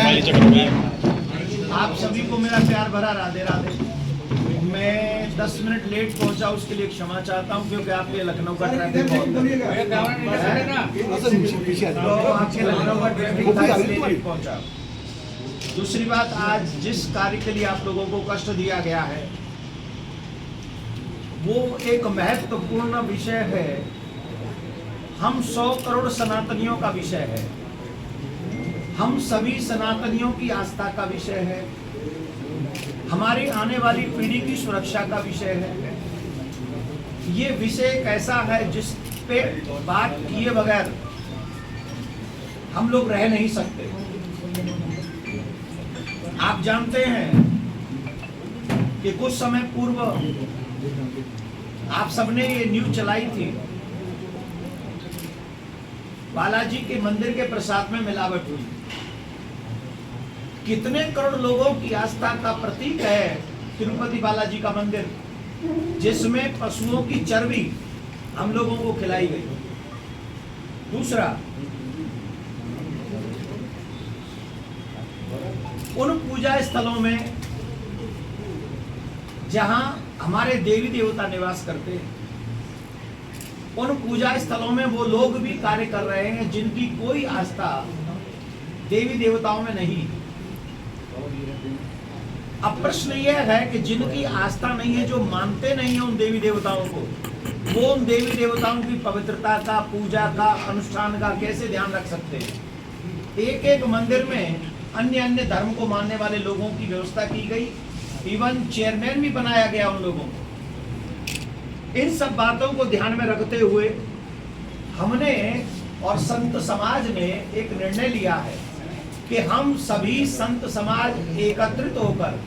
आप सभी को मेरा प्यार भरा राधे राधे। मैं 10 मिनट लेट पहुंचा, उसके लिए क्षमा चाहता हूं, क्योंकि आपके लखनऊ का ट्रैफिक बहुत आपके लखनऊ का ट्रैफिक था, इसलिए लेट पहुंचा। दूसरी बात, आज जिस कार्य के लिए आप लोगों को कष्ट दिया गया है वो एक महत्वपूर्ण विषय है। हम 100 करोड़ सनातनियों का विषय है, हम सभी सनातनियों की आस्था का विषय है, हमारी आने वाली पीढ़ी की सुरक्षा का विषय है। ये विषय एक ऐसा है जिस पे बात किए बगैर हम लोग रह नहीं सकते। आप जानते हैं कि कुछ समय पूर्व आप सबने ये न्यूज चलाई थी, बालाजी के मंदिर के प्रसाद में मिलावट हुई। कितने करोड़ लोगों की आस्था का प्रतीक है तिरुपति बालाजी का मंदिर, जिसमें पशुओं की चर्बी हम लोगों को खिलाई गई। दूसरा, उन पूजा स्थलों में जहां हमारे देवी देवता निवास करते हैं, उन पूजा स्थलों में वो लोग भी कार्य कर रहे हैं जिनकी कोई आस्था देवी देवताओं में नहीं। अब प्रश्न यह है कि जिनकी आस्था नहीं है, जो मानते नहीं है उन देवी देवताओं को, वो उन देवी देवताओं की पवित्रता का, पूजा का, अनुष्ठान का कैसे ध्यान रख सकते हैं। एक एक मंदिर में अन्य अन्य धर्म को मानने वाले लोगों की व्यवस्था की गई, इवन चेयरमैन भी बनाया गया उन लोगों को। इन सब बातों को ध्यान में रखते हुए हमने और संत समाज ने एक निर्णय लिया है कि हम सभी संत समाज एकत्रित होकर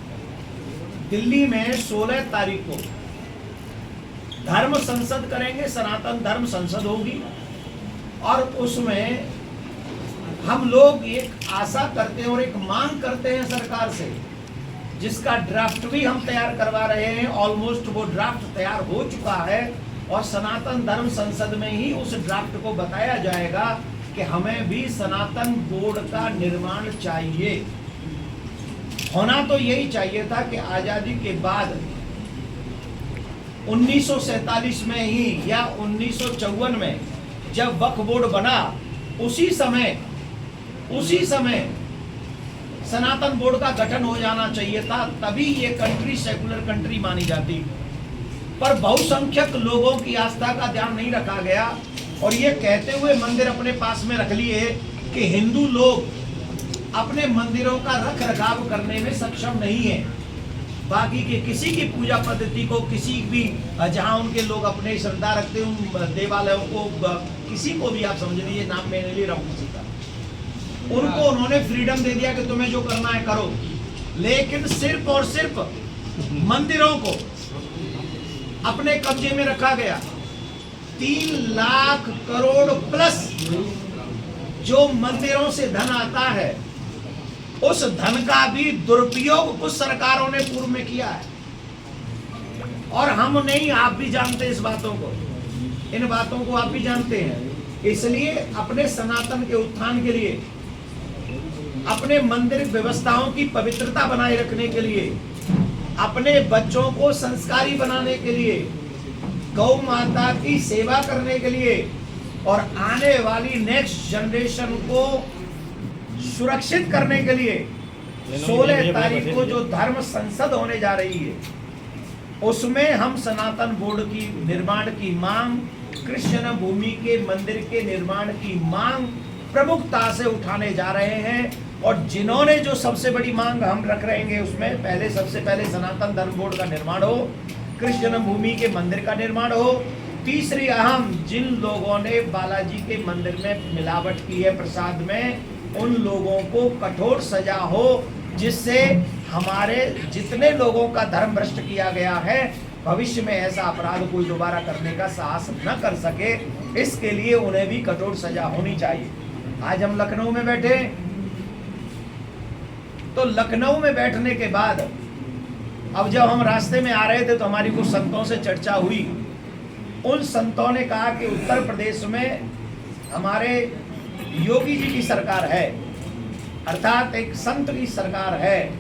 दिल्ली में 16 तारीख को धर्म संसद करेंगे। सनातन धर्म संसद होगी और उसमें हम लोग एक आशा करते हैं और एक मांग करते हैं सरकार से, जिसका ड्राफ्ट भी हम तैयार करवा रहे हैं। ऑलमोस्ट वो ड्राफ्ट तैयार हो चुका है और सनातन धर्म संसद में ही उस ड्राफ्ट को बताया जाएगा कि हमें भी सनातन बोर्ड का निर्माण चाहिए। होना तो यही चाहिए था कि आजादी के बाद 1947 में ही या 1954 में जब वक्फ बोर्ड बना, उसी समय सनातन बोर्ड का गठन हो जाना चाहिए था, तभी ये कंट्री सेकुलर कंट्री मानी जाती। पर बहुसंख्यक लोगों की आस्था का ध्यान नहीं रखा गया और ये कहते हुए मंदिर अपने पास में रख लिए कि हिंदू लोग अपने मंदिरों का रख रखाव करने में सक्षम नहीं है। बाकी के किसी की पूजा पद्धति को, किसी भी जहां उनके लोग अपने श्रद्धा रखते हैं उन देवालयों को, किसी को भी आप समझ लीजिए, नाम मैं नहीं ले रहा हूँ किसी का, उनको उन्होंने फ्रीडम दे दिया कि तुम्हें जो करना है करो। लेकिन सिर्फ और सिर्फ मंदिरों को अपने कब्जे में रखा गया। 3 लाख करोड़ प्लस जो मंदिरों से धन आता है, उस धन का भी दुरुपयोग कुछ सरकारों ने पूर्व में किया है और हम नहीं, आप भी जानते हैं इस बातों को, इन बातों को आप भी जानते हैं। इसलिए अपने सनातन के उत्थान के लिए, अपने मंदिर व्यवस्थाओं की पवित्रता बनाए रखने के लिए, अपने बच्चों को संस्कारी बनाने के लिए, गौ माता की सेवा करने के लिए और आने वाली नेक्स्ट जनरेशन को सुरक्षित करने के लिए 16 तारीख को जो धर्म संसद होने जा रही है, उसमें हम सनातन बोर्ड की निर्माण की मांग, कृष्ण भूमि के मंदिर के निर्माण की मांग प्रमुखता से उठाने जा रहे हैं। और जिन्होंने जो सबसे बड़ी मांग हम रख रहेंगे, उसमें सबसे पहले सनातन धर्म बोर्ड का निर्माण हो, कृष्ण भूमि के मंदिर का निर्माण हो। तीसरी अहम, जिन लोगों ने बालाजी के मंदिर में मिलावट की है प्रसाद में, उन लोगों को कठोर सजा हो, जिससे हमारे जितने लोगों का धर्म भ्रष्ट किया गया है, भविष्य में ऐसा अपराध कोई दोबारा करने का साहस न कर सके। इसके लिए उन्हें भी कठोर सजा होनी चाहिए। आज हम लखनऊ में बैठे, तो लखनऊ में बैठने के बाद अब जब हम रास्ते में आ रहे थे तो हमारी कुछ संतों से चर्चा हुई। उन संतों ने कहा कि उत्तर प्रदेश में हमारे योगी जी की सरकार है अर्थात एक संत की सरकार है।